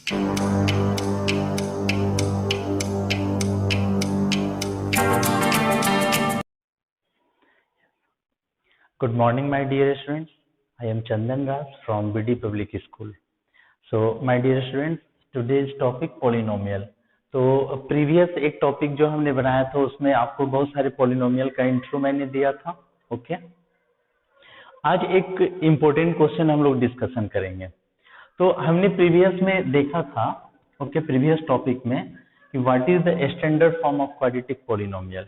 Good morning, my dear students. I am Chandan Raj from BD Public School. So, my dear students, today's topic polynomial. तो previous एक topic जो हमने बनाया था उसमें आपको बहुत सारे पोलिनोमियल का इंट्रो मैंने दिया था. ओके, आज एक इम्पोर्टेंट क्वेश्चन हम लोग डिस्कशन करेंगे. तो हमने प्रीवियस में देखा था, ओके, प्रीवियस टॉपिक में कि what is the standard form of quadratic polynomial.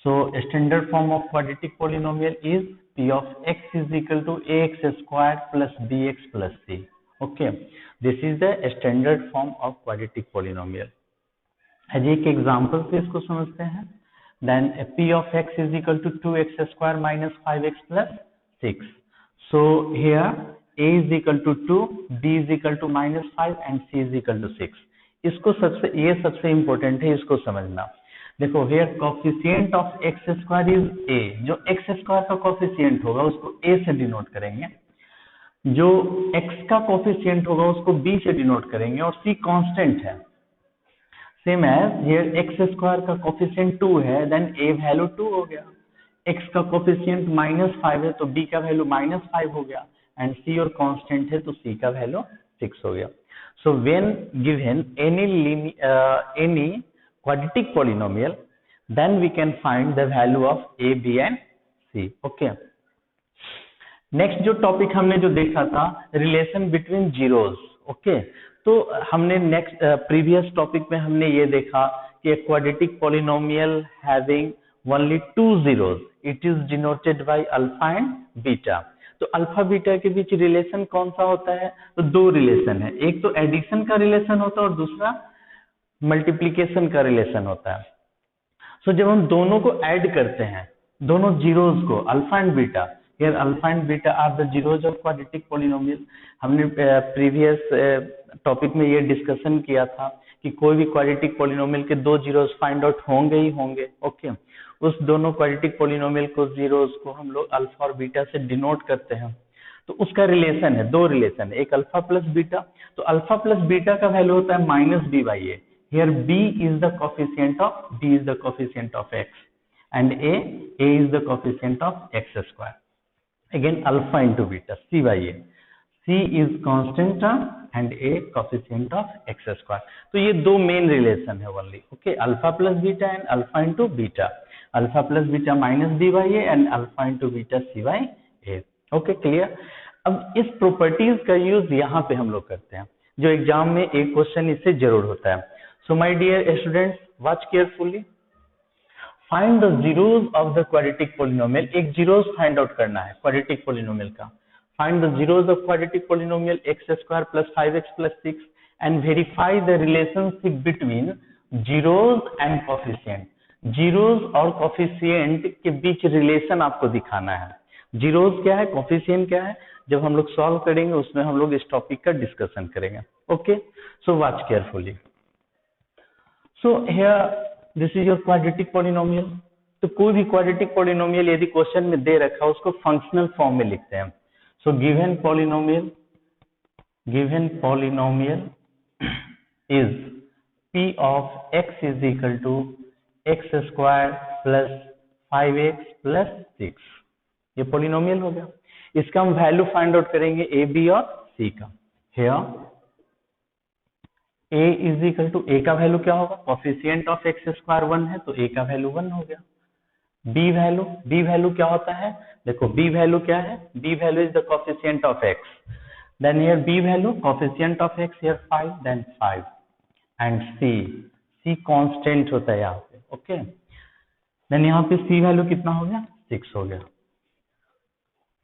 So standard form of quadratic polynomial is p of x is equal to ax square plus bx plus c. Okay, this is the standard form of quadratic polynomial. आज एक example से इसको समझते हैं. Then p of x is equal to 2x square minus 5x plus 6. So here a is equal to 2, b is equal to minus 5 and c is equal to 6. इसको ये सबसे important है, इसको समझना. देखो, here coefficient of X square is a. जो x square का coefficient होगा उसको a से डिनोट करेंगे, जो x का कोफिशिएंट होगा उसको b से डिनोट करेंगे, और c कांस्टेंट है. Same as here X square का कोफिशिएंट 2 है, देन a वैल्यू 2 हो गया. x का कोफिशिएंट -5 है तो b का वैल्यू -5 हो गया, एंड c और कांस्टेंट है तो c का वैल्यू 6 हो गया. So when given any quadratic polynomial, then we can find the value of a, b and c. Okay. Next जो टॉपिक हमने जो देखा था, रिलेशन बिटवीन जीरोस. ओके, तो हमने नेक्स्ट प्रीवियस टॉपिक में हमने ये देखा कि quadratic polynomial having only 2 zeros, it is denoted by alpha and beta. तो अल्फा बीटा के बीच रिलेशन कौन सा होता है? तो दो रिलेशन है, एक तो एडिशन का रिलेशन होता है और दूसरा मल्टीप्लीकेशन का रिलेशन होता है. सो जब हम दोनों को ऐड करते हैं, दोनों जीरोस को, alpha and beta, here alpha and beta are the zeros of quadratic polynomial. हमने प्रीवियस टॉपिक में ये डिस्कशन किया था कि कोई भी क्वाड्रेटिक पॉलिनोमियल के दो जीरोस फाइंड आउट होंगे ही होंगे. ओके, उस दोनों क्वाड्रेटिक पॉलिनोमियल को जीरोस को हम लोग अल्फा और बीटा से डिनोट करते हैं. तो उसका रिलेशन है, दो रिलेशन है, एक अल्फा प्लस बीटा. तो अल्फा प्लस बीटा का वैल्यू होता है -b/a. Here b is the coefficient of x and a is the coefficient of x square. Again alpha into beta, c/a. c is constant term and a coefficient of x square. तो ये दो main relation है only. Okay, alpha plus beta and alpha into beta, alpha plus beta -b/a and alpha into beta c/a. Okay, clear. अब इस properties का use यहाँ पे हम लोग करते हैं, जो एग्जाम में एक क्वेश्चन इससे जरूर होता है. So my dear students, watch carefully. Find the zeros of the quadratic polynomial. एक zeros find out करना है quadratic polynomial का. Find the zeros of quadratic polynomial x square plus 5x plus 6 and verify the relationship between zeros and coefficient. Zeros और coefficient के बीच relation आपको दिखाना है. Zeros क्या है, coefficient क्या है, जब हम लोग सॉल्व करेंगे उसमें हम लोग इस टॉपिक का डिस्कशन करेंगे. Okay, so watch carefully. So here this is your quadratic polynomial. तो कोई भी quadratic polynomial यदि क्वेश्चन में दे रखा है उसको फंक्शनल फॉर्म में लिखते हैं. So given polynomial is p of x is equal to x square plus 5x plus 6. ये polynomial हो गया. इसका हम वैल्यू फाइंड आउट करेंगे a, b और c का. Here a is equal to, a का वैल्यू क्या होगा, कोफिशिएंट ऑफ एक्स स्क्वायर 1 है तो a का वैल्यू 1 हो गया. b वैल्यू क्या होता है, देखो b वैल्यू क्या है, b value is the coefficient of x. Then here b value coefficient of x here 5, then 5 and c constant होता है यहाँ पे. ओके, देन यहाँ पे c वैल्यू कितना हो गया, 6 हो गया.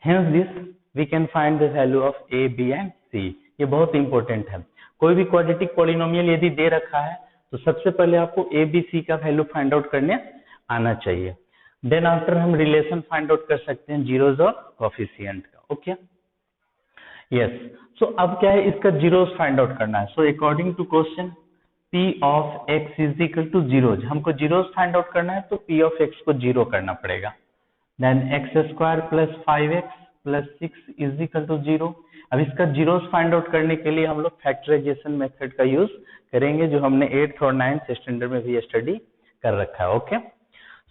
Hence this we can find the value of a, b and c. ये बहुत इंपॉर्टेंट है. कोई भी क्वाड्रेटिक पॉलिनोमियल यदि दे रखा है तो सबसे पहले आपको a, b, c का वैल्यू फाइंड आउट करने आना चाहिए. देन आफ्टर हम रिलेशन फाइंड आउट कर सकते हैं जीरोस और कोफिशिएंट का. Okay, yes. सो अब क्या है, इसका जीरोस फाइंड आउट करना है. So according to question p of x is equal to zeros, हमको जीरोस फाइंड आउट करना है तो p of x को जीरो करना पड़ेगा. Then x square plus 5x plus 6 is equal to 0। अब इसका जीरोस फाइंड आउट करने के लिए हम लोग फैक्टराइजेशन मेथड का यूज करेंगे, जो हमने 8th और 9th स्टैंडर्ड में भी स्टडी कर रखा है। Okay,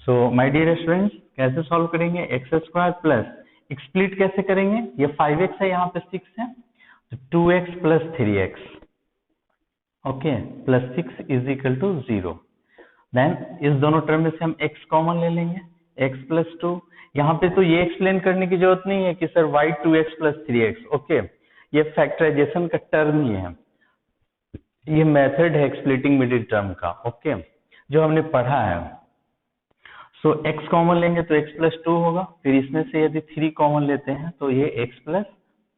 so my dear students, कैसे सॉल्व करेंगे? एक्स स्क्वायर प्लस स्प्लिट कैसे करेंगे? ये 5x है, यहाँ पे 6 है, तो 2x plus 3x, okay, plus 6 is equal to 0। Then इस दोनों टर्म में से हम x कॉमन ले लेंगे, x प्लस 2। यहाँ पे तो ये एक्सप्लेन करने की जरूरत नहीं है कि sir y 2x plus 3x, okay, ये फैक्टराइजेशन का टर्म ही है, ये मेथड है स्प्लिटिंग मिडिल टर्म का, ओके, जो हमने पढ़ा है। सो x कॉमन लेंगे तो x प्लस 2 होगा, फिर इसमें से यदि 3 कॉमन लेते हैं तो ये x प्लस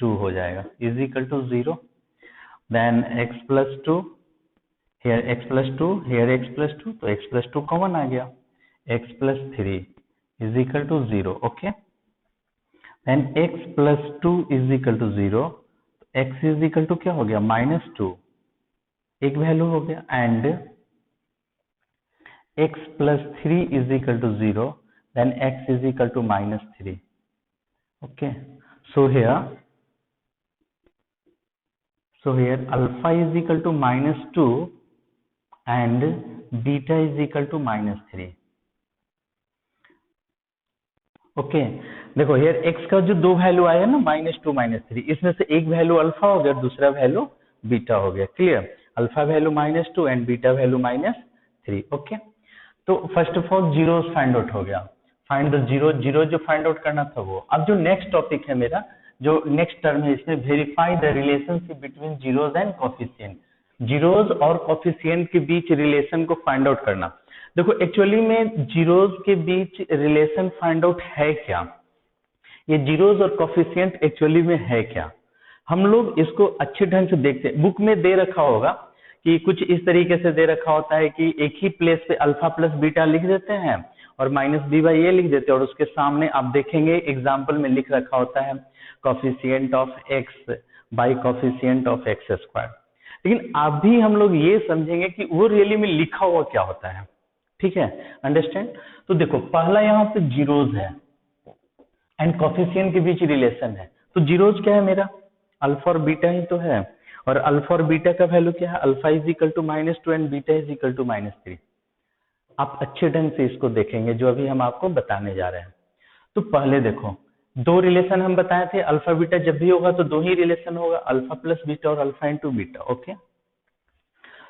2 हो जाएगा, is equal to 0। Then x plus 2, here x plus 2, here x plus 2, तो x plus 2 कॉमन आ गया, x plus 3 is equal to 0, okay, then x plus 2 is equal to 0, x is equal to क्या हो गया? -2, एक value हो गया, and x plus 3 is equal to 0, then x is equal to -3, okay, so here alpha is equal to -2 and beta is equal to -3, okay. देखो here x का जो दो वैल्यू आया ना, -2 -3, इसमें से एक वैल्यू अल्फा हो गया, दूसरा वैल्यू बीटा हो गया, clear? Alpha value -2 and beta value -3, okay. तो first of all zero find out हो गया, फाइंड द जीरो जो फाइंड आउट करना था वो। अब जो नेक्स्ट टॉपिक है मेरा, जो नेक्स्ट टर्म है, इसमें verify the relationship between zeros and coefficient, zeros और कोफिशिएंट के बीच रिलेशन को फाइंड आउट करना। देखो एक्चुअली में जीरोज के बीच रिलेशन फाइंड आउट है क्या, ये जीरोज और कोफिशिएंट एक्चुअली में है क्या, हम लोग इसको अच्छे ढंग से देखते हैं। बुक में दे रखा होगा कि कुछ इस तरीके से दे रखा होता है कि एक ही प्लेस पे अल्फा प्लस बीटा लिख देते हैं और -b/a लिख देते हैं, और उसके सामने आप देखेंगे एग्जाम्पल में लिख रखा होता है coefficient of x by coefficient of x square. लेकिन अभी हम लोग ये समझेंगे कि वो रियली में लिखा हुआ क्या होता है, ठीक है, अंडरस्टैंड? तो देखो पहला यहाँ पे जीरोज है एंड कोफिशिएंट के बीच रिलेशन है, तो जीरोज क्या है मेरा? अल्फा और बीटा ही तो है, और अल्फा और बीटा का वैल्यू क्या है? Alpha is equal to -2 and beta is equal to -3। आप अच्छे ढंग से इसको देखेंगे जो अभी हम आपको बताने जा रहे हैं। तो पहले देखो दो रिलेशन हम बताए थे, अल्फा बीटा जब भी होगा तो दो ही रिलेशन होगा, अल्फा प्लस बीटा और अल्फा इंटू बीटा, ओके।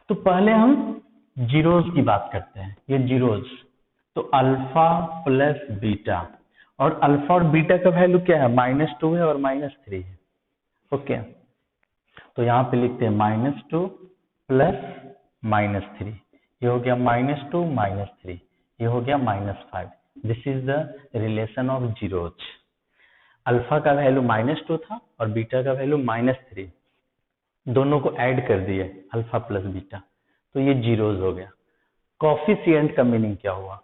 तो पहले हम जीरोज की बात करते हैं, ये जीरोज, तो अल्फा प्लस बीटा, और अल्फा और बीटा का वैल्यू क्या है? -2 है और -3 है, ओके। तो यहाँ पे लिखते हैं -2 प्लस -3, ये हो गया -2 -3, ये हो गया -5। This is the relation of zeros. Alpha का वैल्यू -2 था और बीटा का वैल्यू -3, दोनों को ऐड कर दिए अल्फा प्लस बीटा, तो ये जीरोज हो गया। कोफिशिएंट का मीनिंग क्या हुआ?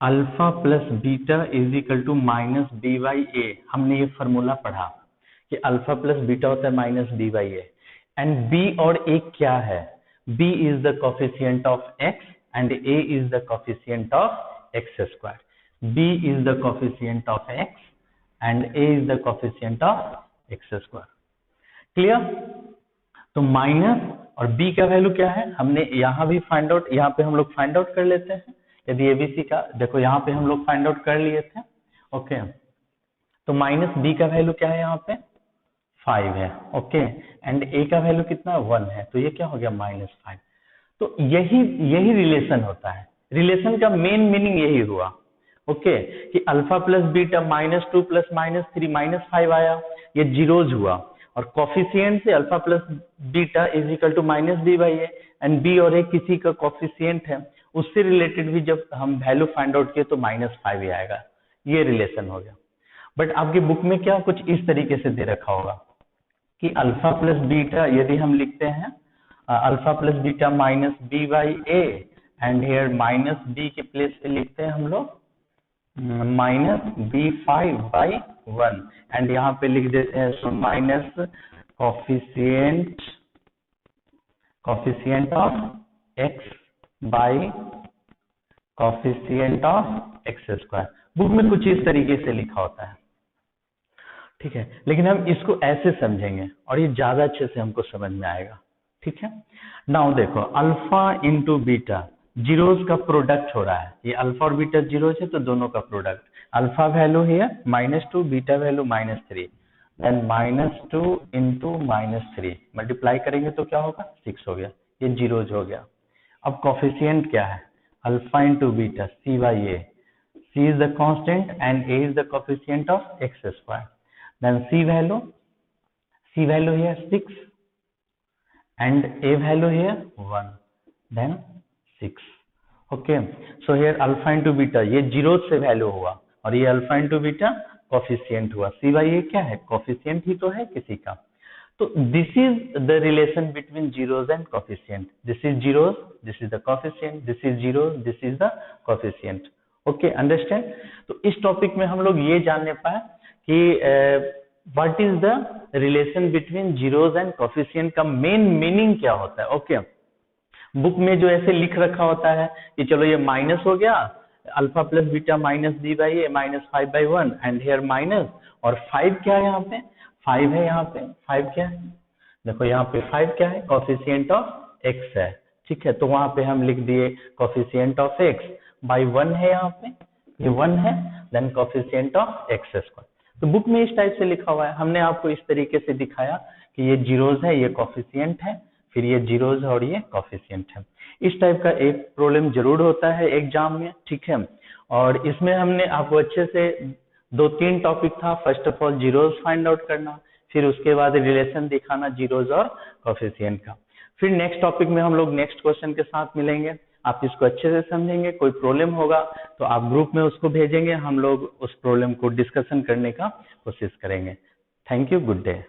Alpha plus beta is equal to -b/a। हमने ये फॉर्मूला पढ़ा कि अल्फा प्लस बीटा होता है -b/a, एंड b और a क्या है? b is the coefficient of x and a is the coefficient of x square. b is the coefficient of x and a is the coefficient of x square, clear? तो minus और b का value क्या है? हमने यहाँ भी find out, यहाँ पे हम लोग फाइंड आउट कर लेते हैं। यदि एबीसी का देखो यहाँ पे हम लोग फाइंड आउट कर लिए थे, ओके। तो -b का वैल्यू क्या है? यहाँ पे 5 है, ओके, एंड a का वैल्यू कितना? 1 है, तो ये क्या हो गया? -5। तो यही रिलेशन होता है, रिलेशन का मेन मीनिंग यही हुआ, ओके, कि अल्फा प्लस बीटा -2 प्लस -3 -5 आया, ये जीरोज हुआ, और कोफिशिएंट से alpha plus beta is equal to -b/a, and b और a किसी का कोफिशिएंट है, उससे रिलेटेड भी जब हम वैल्यू फाइंड आउट किए तो -5 ही आएगा, ये रिलेशन हो गया। बट आपकी बुक में क्या कुछ इस तरीके से दे रखा होगा कि अल्फा प्लस बीटा, यदि हम लिखते हैं alpha plus beta -b/a, and here -b के प्लेस पे लिखते हैं हम लोग -b5/1, एंड यहाँ पे लिख देते हैं so minus coefficient of x by coefficient of x square. Book में कुछ इस तरीके से लिखा होता है, ठीक है, लेकिन हम इसको ऐसे समझेंगे और ये ज्यादा अच्छे से हमको समझ में आएगा। ठीक है, नाउ देखो अल्फा इंटू बीटा जीरोज का प्रोडक्ट हो रहा है, ये अल्फा और बीटा जीरोज है तो दोनों का प्रोडक्ट, अल्फा वैल्यू है -2, beta value -3, then -2 into -3 multiply करेंगे तो क्या होगा 6 हो गया, ये जीरोज हो गया। अब कोफिशिएंट क्या है, alpha into beta C by A, c is the constant and a is the coefficient of x square, then c value here 6 and a value here 1, then 6. okay, so here alpha into beta ये zero से value हुआ और ये alpha into beta coefficient हुआ, c by ए क्या है, coefficient ही तो है किसी का। तो this is the relation between zeros and coefficient, this is zeros, this is the coefficient, this is zero, this is the coefficient. Okay, understand. तो इस टॉपिक में हम लोग ये जानने पाए कि what is the relation between zeros and coefficient का मेन मीनिंग क्या होता है। ओके, बुक में जो ऐसे लिख रखा होता है कि चलो ये माइनस हो गया, alpha plus beta minus D by A -5/1 and here minus, और 5 क्या है यहाँ पे, 5 है यहाँ पे, 5 क्या है, देखो यहाँ पे 5 क्या है, कोफिशिएंट ऑफ एक्स है। ठीक है, तो वहां पे हम लिख दिए कोफिशिएंट ऑफ एक्स बाई 1 है, यहाँ पे ये 1 है, then coefficient of X square. तो बुक में इस टाइप से लिखा हुआ है, हमने आपको इस तरीके से दिखाया कि ये जीरोज है, ये कोफिशिएंट है, फिर ये जीरोज और ये कोफिशिएंट है। इस टाइप का एक प्रॉब्लम जरूर होता है एग्जाम में। ठीक है, और इसमें हमने आपको अच्छे से 2-3 टॉपिक था, first of all zeros find out करना, फिर उसके बाद रिलेशन दिखाना जीरोज और कोफिशिएंट का। फिर नेक्स्ट टॉपिक में हम लोग नेक्स्ट क्वेश्चन के साथ मिलेंगे, आप इसको अच्छे से समझेंगे। कोई प्रॉब्लम होगा तो आप ग्रुप में उसको भेजेंगे, हम लोग उस प्रॉब्लम को डिस्कशन करने का कोशिश करेंगे। Thank you, good day.